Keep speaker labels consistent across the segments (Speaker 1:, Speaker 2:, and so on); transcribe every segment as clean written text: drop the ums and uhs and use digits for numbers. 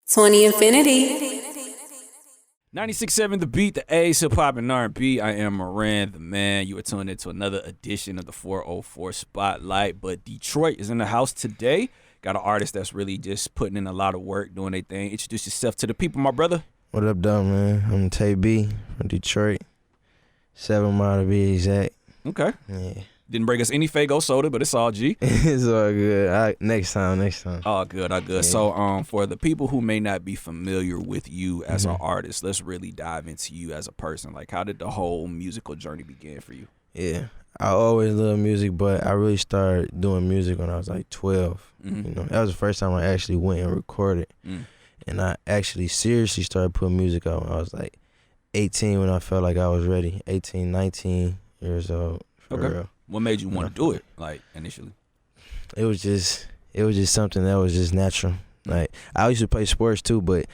Speaker 1: 20 Infinity.
Speaker 2: 96.7 The Beat, the A's, hip hop and R&B. I am Moran, the man. You are tuned into another edition of the 404 Spotlight. But Detroit is in the house today. Got an artist that's really just putting in a lot of work, doing their thing. Introduce yourself to the people, my brother.
Speaker 3: What up, though, man? I'm Tay B from Detroit. 7 Mile to be exact.
Speaker 2: Okay.
Speaker 3: Yeah.
Speaker 2: Didn't bring us any Faygo soda, but it's all G.
Speaker 3: It's all good. Next time.
Speaker 2: All good.
Speaker 3: Yeah.
Speaker 2: So, for the people who may not be familiar with you as an artist, let's really dive into you as a person. Like, how did the whole musical journey begin for you?
Speaker 3: Yeah. I always loved music, but I really started doing music when I was like 12.
Speaker 2: Mm-hmm.
Speaker 3: You know, that was the first time I actually went and recorded. And I actually seriously started putting music out when I was like 18, when I felt like I was ready. 18, 19 years old, for real.
Speaker 2: What made you want to do it, like, initially?
Speaker 3: It was just something that was just natural. Like, I used to play sports too, but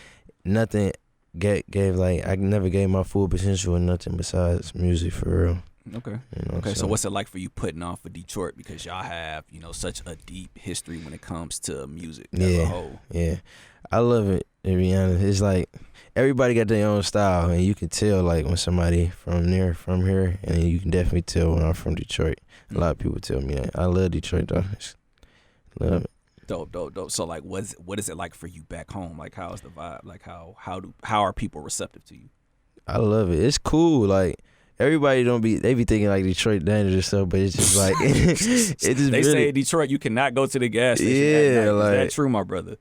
Speaker 3: nothing gave like, I never gave my full potential in nothing besides music, for real.
Speaker 2: Okay.
Speaker 3: You know,
Speaker 2: Okay. So what's it like for you putting on for Detroit, because y'all have, such a deep history when it comes to music as a whole?
Speaker 3: Yeah, I love it, to be honest. It's like everybody got their own style, and you can tell like when somebody from here, and you can definitely tell when I'm from Detroit. A lot of people tell me that. I love Detroit though. Love it.
Speaker 2: Dope. So like, what is it like for you back home? Like, how is the vibe? Like, how are people receptive to you?
Speaker 3: I love it. It's cool. Like, everybody they be thinking like Detroit dangerous stuff, but it's just like it just
Speaker 2: they
Speaker 3: really,
Speaker 2: say in Detroit you cannot go to the gas station.
Speaker 3: Yeah,
Speaker 2: is
Speaker 3: like,
Speaker 2: that true, my brother?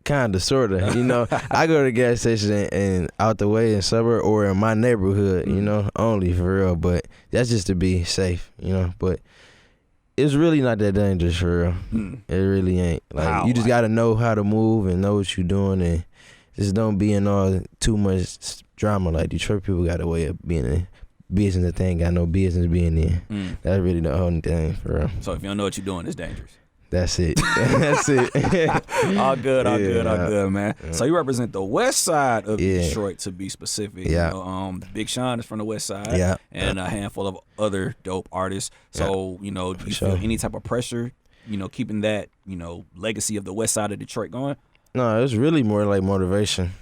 Speaker 3: Kinda, sorta. I go to the gas station and out the way in suburb or in my neighborhood, only, for real. But that's just to be safe, But it's really not that dangerous, for real. It really ain't. Like, you just gotta know how to move and know what you're doing, and just don't be in all too much drama. Like, Detroit people got a way of being in business that they ain't got no business being in. That's really the only thing, for real.
Speaker 2: So if you don't know what you're doing, it's dangerous.
Speaker 3: That's it. That's it.
Speaker 2: all good, man.
Speaker 3: Yeah.
Speaker 2: So you represent the west side of Detroit, to be specific.
Speaker 3: Yeah.
Speaker 2: Big Sean is from the west side. And a handful of other dope artists. So, do you feel any type of pressure, keeping that, legacy of the west side of Detroit going?
Speaker 3: No, it's really more like motivation.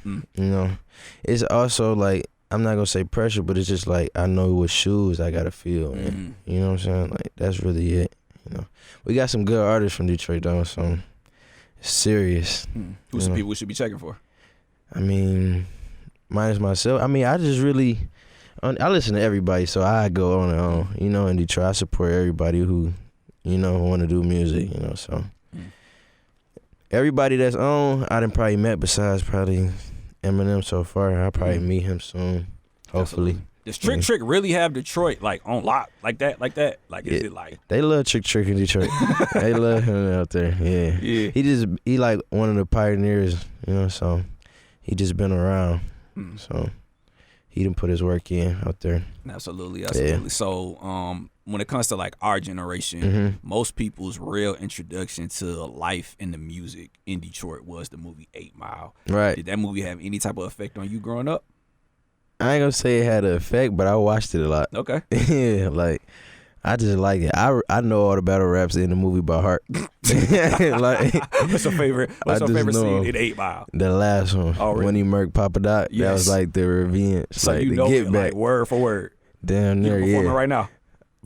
Speaker 3: It's also like, I'm not gonna say pressure, but it's just like I know what shoes I gotta feel in. You know what I'm saying? Like, that's really it. We got some good artists from Detroit though, so it's serious.
Speaker 2: Who's some people we should be checking for?
Speaker 3: I mean, minus myself. I mean, I listen to everybody, so I go on and on. In Detroit, I support everybody who, want to do music. So everybody that's on, I done probably met besides probably Eminem so far. I'll probably meet him soon, hopefully.
Speaker 2: Absolutely. Does Trick like have Detroit like on lock like that? Like, is it like
Speaker 3: they love Trick in Detroit? They love him out there. Yeah. He like one of the pioneers, so he just been around. So he done put his work in out there.
Speaker 2: Absolutely. So when it comes to like our generation, most people's real introduction to life in the music in Detroit was the movie 8 Mile.
Speaker 3: Right.
Speaker 2: Did that movie have any type of effect on you growing up?
Speaker 3: I ain't gonna say it had an effect, but I watched it a lot.
Speaker 2: Okay.
Speaker 3: Yeah, like, I just like it. I know all the battle raps in the movie by heart. Like,
Speaker 2: what's your favorite scene in 8 Mile?
Speaker 3: The last one.
Speaker 2: Oh, really?
Speaker 3: When he murked Papa Doc.
Speaker 2: Yes.
Speaker 3: That was like the revenge.
Speaker 2: So
Speaker 3: like,
Speaker 2: you
Speaker 3: the
Speaker 2: know
Speaker 3: get
Speaker 2: it,
Speaker 3: back.
Speaker 2: like, word for word.
Speaker 3: Damn near,
Speaker 2: you performing right now?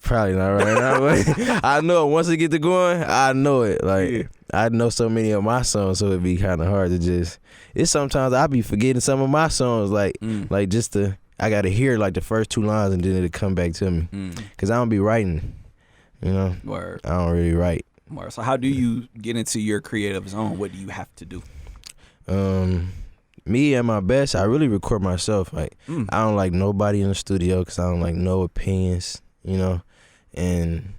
Speaker 3: Probably not right now, but I know it. Once it get to going, I know it. Like, I know so many of my songs, so it'd be kind of hard to just. It's sometimes I be forgetting some of my songs, like just to. I gotta hear like the first 2 lines and then it'll come back to me. Cause I don't be writing,
Speaker 2: Word.
Speaker 3: I don't really write.
Speaker 2: Word. So how do you get into your creative zone? What do you have to do?
Speaker 3: Me at my best, I really record myself. Like, I don't like nobody in the studio cause I don't like no opinions, and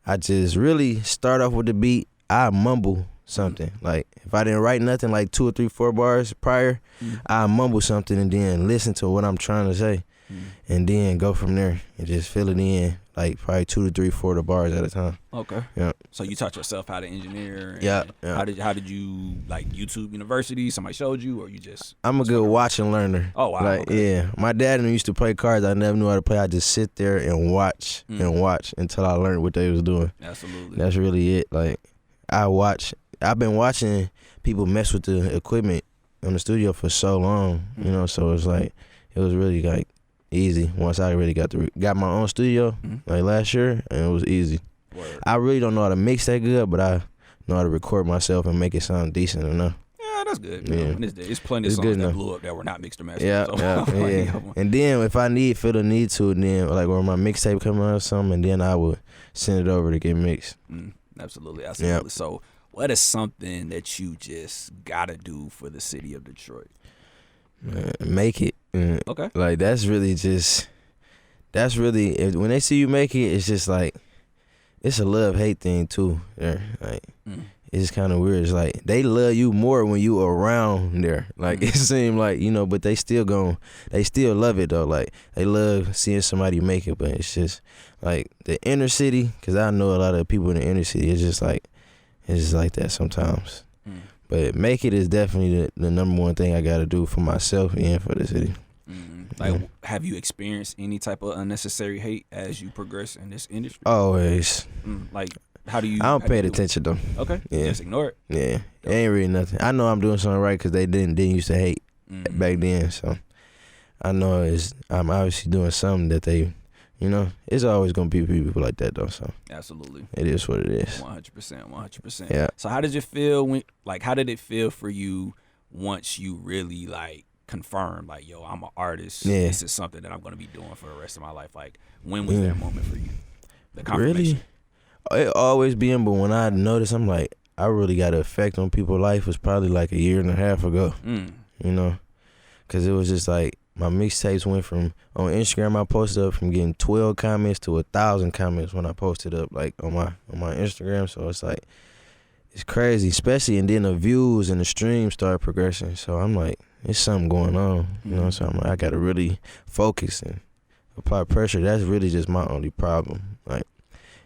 Speaker 3: I just really start off with the beat. I mumble something. Like, if I didn't write nothing, like 2 or 3, 4 bars prior, I mumble something and then listen to what I'm trying to say, and then go from there and just fill it in, like probably 2 to 3, 4 bars at a time.
Speaker 2: Okay.
Speaker 3: Yeah.
Speaker 2: So you taught yourself how to engineer. And
Speaker 3: yeah.
Speaker 2: How did you, like, YouTube University? Somebody showed you, or you just?
Speaker 3: I'm a good watching learner.
Speaker 2: Oh wow.
Speaker 3: Like, yeah, my dad and used to play cards. I never knew how to play. I just sit there and watch until I learned what they was doing.
Speaker 2: Absolutely.
Speaker 3: That's really it. Like, I've been watching people mess with the equipment in the studio for so long, you know. So it's like it was really like easy once I really got my own studio like last year, and it was easy.
Speaker 2: Word.
Speaker 3: I really don't know how to mix that good, but I know how to record myself and make it sound decent enough.
Speaker 2: Yeah, that's good.
Speaker 3: Yeah.
Speaker 2: It's plenty of
Speaker 3: It's
Speaker 2: songs
Speaker 3: good
Speaker 2: that
Speaker 3: enough.
Speaker 2: blew up that were not mixed or mastered.
Speaker 3: Yeah,
Speaker 2: so
Speaker 3: yeah. And then if I feel the need to, then like when my mixtape come out or something, and then I would send it over to get mixed.
Speaker 2: Absolutely.
Speaker 3: Yep.
Speaker 2: So what is something that you just gotta do for the city of Detroit?
Speaker 3: Make it.
Speaker 2: Okay.
Speaker 3: Like when they see you make it, it's just like it's a love-hate thing too. There, like it's kind of weird. It's like they love you more when you around there. Like it seems like, you know, but they still love it though. Like they love seeing somebody make it, but it's just like the inner city. Cause I know a lot of people in the inner city. It's just like that sometimes. But make it is definitely the number one thing I gotta do for myself and for the city.
Speaker 2: Like, have you experienced any type of unnecessary hate as you progress in this industry?
Speaker 3: Always.
Speaker 2: Like, how do you?
Speaker 3: I don't pay attention though.
Speaker 2: Okay.
Speaker 3: Yeah.
Speaker 2: Just ignore it.
Speaker 3: Yeah. It ain't really nothing. I know I'm doing something right because they didn't used to hate back then. So I know I'm obviously doing something that they, you know, it's always gonna be people like that though. So
Speaker 2: Absolutely.
Speaker 3: it is what it is.
Speaker 2: 100%.
Speaker 3: Yeah.
Speaker 2: So how did it feel how did it feel for you once you really like confirmed like, yo, I'm an artist.
Speaker 3: Yeah.
Speaker 2: This is something that I'm gonna be doing for the rest of my life. Like, when was that moment for you? The confirmation.
Speaker 3: Really? It always been, but when I noticed, I'm like, I really got an effect on people's life was probably like a year and a half ago. You know, because it was just like my mixtapes went from on Instagram. I posted up from getting 12 comments to 1,000 comments when I posted up like on my Instagram. So it's like it's crazy, especially, and then the views and the streams started progressing. So I'm like, it's something going on, you know. So I'm like, I gotta really focus and apply pressure. That's really just my only problem. Like,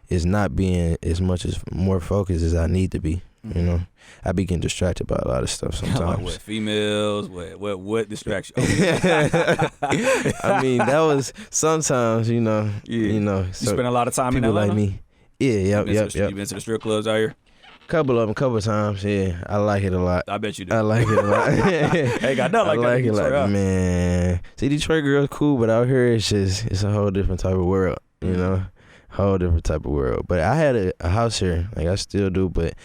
Speaker 3: it's not being as much as more focused as I need to be. You know, I be getting distracted by a lot of stuff sometimes.
Speaker 2: Like what, females? What distraction?
Speaker 3: I mean, that was sometimes, you know.
Speaker 2: Yeah.
Speaker 3: You know,
Speaker 2: You
Speaker 3: so
Speaker 2: spend a lot of time in
Speaker 3: people
Speaker 2: Atlanta?
Speaker 3: like me. Yeah, yep.
Speaker 2: You been to the strip clubs out here?
Speaker 3: Couple times. Yeah, I like it a lot.
Speaker 2: I bet you do.
Speaker 3: I like it a lot.
Speaker 2: Ain't got nothing like
Speaker 3: I
Speaker 2: that
Speaker 3: like
Speaker 2: in
Speaker 3: it
Speaker 2: Detroit,
Speaker 3: like,
Speaker 2: huh?
Speaker 3: man. See, Detroit girls cool, but out here it's a whole different type of world, you know, whole different type of world. But I had a house here, like I still do, but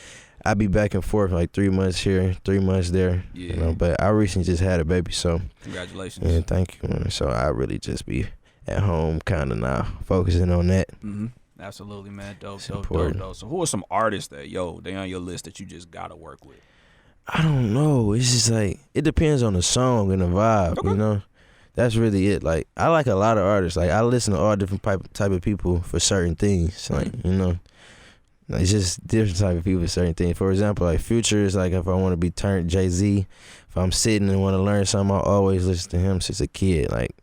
Speaker 3: I be back and forth like 3 months here, 3 months there, you know. But I recently just had a baby, so
Speaker 2: congratulations.
Speaker 3: yeah, thank you, man. So I really just be at home, kind of now focusing on that.
Speaker 2: Absolutely, man. Dope. So who are some artists that, they on your list that you just gotta work with?
Speaker 3: I don't know. It's just like, it depends on the song and the vibe, you know? That's really it. Like, I like a lot of artists. Like, I listen to all different type of people for certain things. Like, you know, like, it's just different type of people for certain things. For example, like Future is like, if I want to be turned Jay-Z, if I'm sitting and want to learn something, I always listen to him since a kid. Like,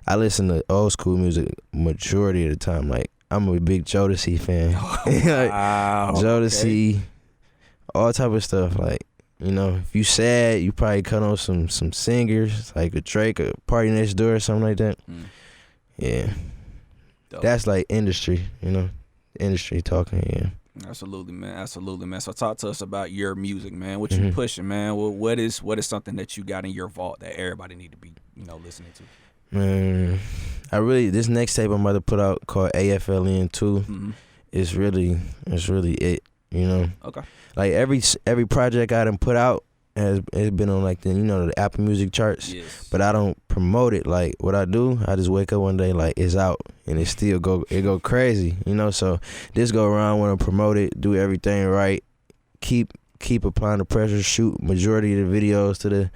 Speaker 3: I listen to old school music majority of the time. Like, I'm a big Jodeci fan.
Speaker 2: Wow.
Speaker 3: Jodeci, all type of stuff. Like, you know, if you sad, you probably cut on some singers like a Drake, a Party Next Door or something like that. Yeah.
Speaker 2: Dope.
Speaker 3: That's like industry, you know, industry talking, yeah.
Speaker 2: Absolutely, man. So talk to us about your music, man. What you pushing, man? What is something that you got in your vault that everybody need to be, listening to?
Speaker 3: Man, this next tape I'm about to put out called AFLN 2 is really it, you know.
Speaker 2: Okay.
Speaker 3: Like every project I done put out has been on like the Apple Music charts.
Speaker 2: Yes.
Speaker 3: But I don't promote it. Like what I do, I just wake up one day like it's out and it still go crazy, you know. So this go around, want to promote it, do everything right, keep applying the pressure, shoot majority of the videos to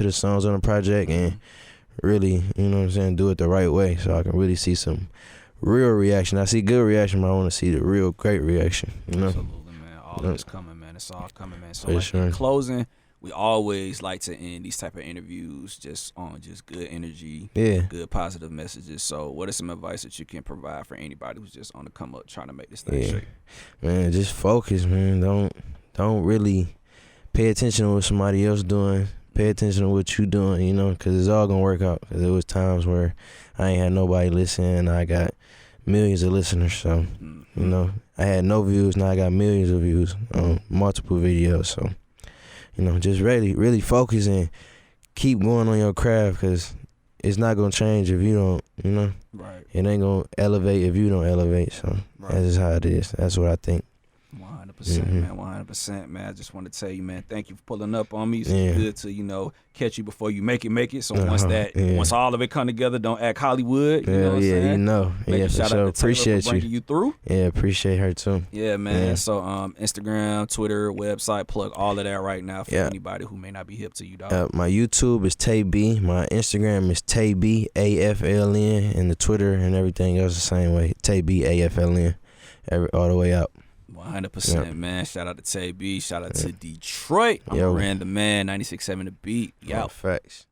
Speaker 3: the songs on the project, and really, you know what I'm saying, do it the right way so I can really see some real reaction. I see good reaction, but I want to see the real great reaction, you know.
Speaker 2: Absolutely, man. All of it's coming, man. It's all coming, man. So
Speaker 3: For
Speaker 2: in closing, we always like to end these type of interviews just on good energy, good positive messages. So what is some advice that you can provide for anybody who's just on the come up trying to make this thing straight?
Speaker 3: Man, just focus, man. Don't really pay attention to what somebody else doing. Pay attention to what you doing, you know, because it's all going to work out. Because there was times where I ain't had nobody listening. I got millions of listeners. So, you know, I had no views. Now I got millions of views on multiple videos. So, just really focus and keep going on your craft, because it's not gonna change if you don't,
Speaker 2: Right.
Speaker 3: It ain't gonna elevate if you don't elevate. So that's just how it is. That's what I think.
Speaker 2: 100%, man. 100%, man. I just want to tell you, man, thank you for pulling up on me. It's good to, catch you before you make it. So once all of it come together, don't act Hollywood. You know what I'm saying?
Speaker 3: Yeah,
Speaker 2: shout
Speaker 3: for sure.
Speaker 2: out to Taylor
Speaker 3: Appreciate
Speaker 2: for bringing you through.
Speaker 3: Yeah, appreciate her too.
Speaker 2: Yeah, man.
Speaker 3: Yeah.
Speaker 2: So Instagram, Twitter, website, plug all of that right now for anybody who may not be hip to you, dog.
Speaker 3: My YouTube is Tay B. My Instagram is Tay B AFLN, and the Twitter and everything else the same way. Tay B AFLN, all the way out.
Speaker 2: 100%, man. Shout out to Tay B. Shout out to Detroit. I'm Rand the Man, 96.7 The Beat. Yo.
Speaker 3: Facts.